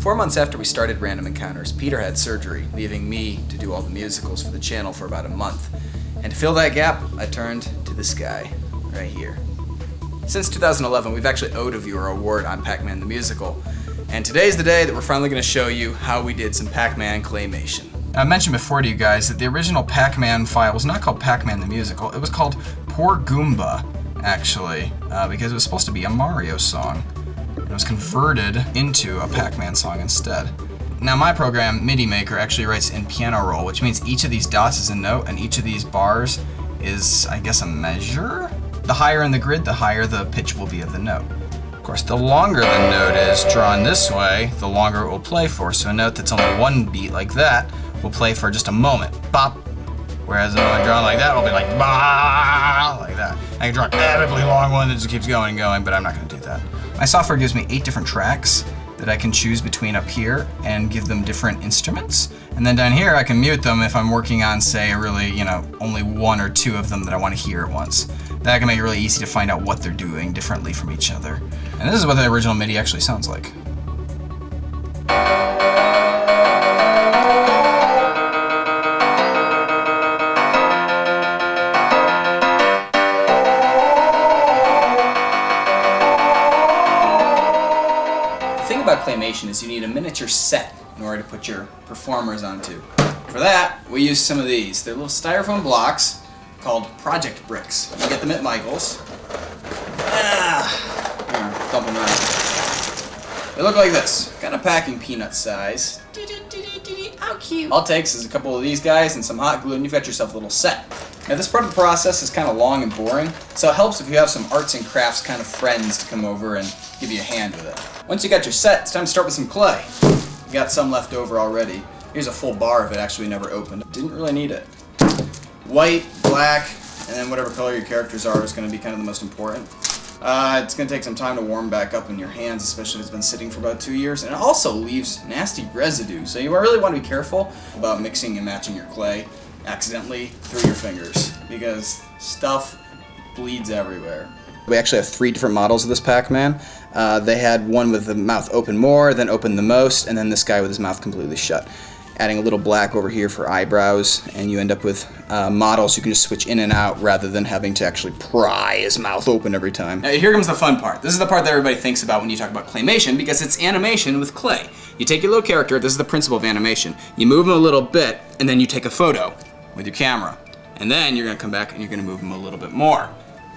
4 months after we started Random Encounters, Peter had surgery, leaving me to do all the musicals for the channel for about a month. And to fill that gap, I turned to this guy, right here. Since 2011, we've actually owed a viewer an award on Pac-Man the Musical, and today's the day that we're finally going to show you how we did some Pac-Man claymation. I mentioned before to you guys that the original Pac-Man file was not called Pac-Man the Musical, it was called Poor Goomba, actually, because it was supposed to be a Mario song. It was converted into a Pac-Man song instead. Now my program, MIDI Maker, actually writes in piano roll, which means each of these dots is a note and each of these bars is, I guess, a measure? The higher in the grid, the higher the pitch will be of the note. Of course, the longer the note is drawn this way, the longer it will play for. So a note that's only one beat like that will play for just a moment, bop. Whereas the one drawn like that will be like, bah, like that. I can draw an incredibly long one that just keeps going and going, but I'm not gonna do that. My software gives me 8 different tracks that I can choose between up here and give them different instruments. And then down here I can mute them if I'm working on, say, really, only 1 or 2 of them that I want to hear at once. That can make it really easy to find out what they're doing differently from each other. And this is what the original MIDI actually sounds like. The thing about claymation is you need a miniature set in order to put your performers onto. For that, we use some of these. They're little styrofoam blocks called project bricks. You get them at Michael's. Here, dump them out. They look like this, kind of packing peanut size. How cute. All it takes is a couple of these guys and some hot glue and you've got yourself a little set. Now this part of the process is kind of long and boring, so it helps if you have some arts and crafts kind of friends to come over and give you a hand with it. Once you got your set, it's time to start with some clay. You got some left over already. Here's a full bar of it, actually never opened. Didn't really need it. White, black, and then whatever color your characters are is going to be kind of the most important. It's going to take some time to warm back up in your hands, especially if it's been sitting for about 2 years. And it also leaves nasty residue, so you really want to be careful about mixing and matching your clay accidentally through your fingers, because stuff bleeds everywhere. We actually have 3 different models of this Pac-Man. They had one with the mouth open more, then open the most, and then this guy with his mouth completely shut. Adding a little black over here for eyebrows, and you end up with models you can just switch in and out rather than having to actually pry his mouth open every time. Now here comes the fun part. This is the part that everybody thinks about when you talk about claymation, because it's animation with clay. You take your little character, this is the principle of animation, you move him a little bit, and then you take a photo with your camera. And then you're going to come back and you're going to move him a little bit more.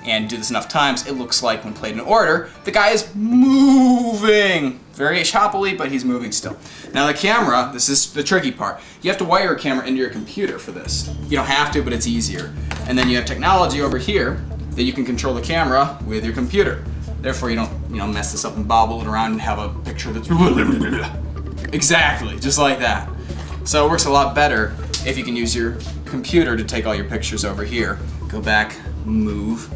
And do this enough times, it looks like when played in order, the guy is moving. Very choppily, but he's moving still. Now the camera, this is the tricky part. You have to wire a camera into your computer for this. You don't have to, but it's easier. And then you have technology over here that you can control the camera with your computer. Therefore you don't, mess this up and bobble it around and have a picture that's exactly, just like that. So it works a lot better if you can use your computer to take all your pictures over here. Go back, move,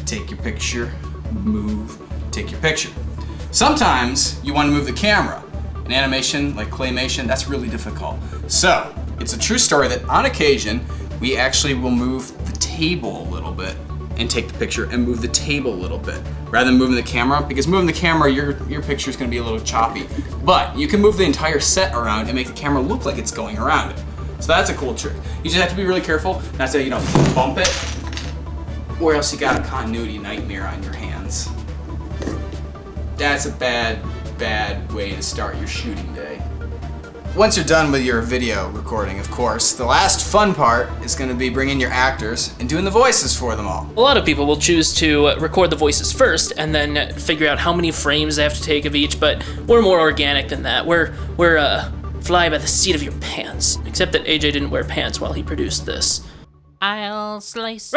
take your picture, move, take your picture. Sometimes you want to move the camera. In animation, like claymation, that's really difficult. So, it's a true story that on occasion, we actually will move the table a little bit and take the picture and move the table a little bit, rather than moving the camera, because moving the camera, your picture is going to be a little choppy. But you can move the entire set around and make the camera look like it's going around it. So that's a cool trick. You just have to be really careful not to, bump it, or else you got a continuity nightmare on your hands. That's a bad way to start your shooting day. Once you're done with your video recording, of course, the last fun part is going to be bringing your actors and doing the voices for them all. A lot of people will choose to record the voices first and then figure out how many frames they have to take of each, but we're more organic than that. We're fly by the seat of your pants. Except that AJ didn't wear pants while he produced this. I'll slice.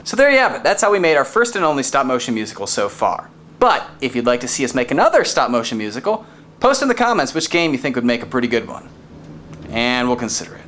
So there you have it. That's how we made our first and only stop motion musical so far. But if you'd like to see us make another stop motion musical, post in the comments which game you think would make a pretty good one. And we'll consider it.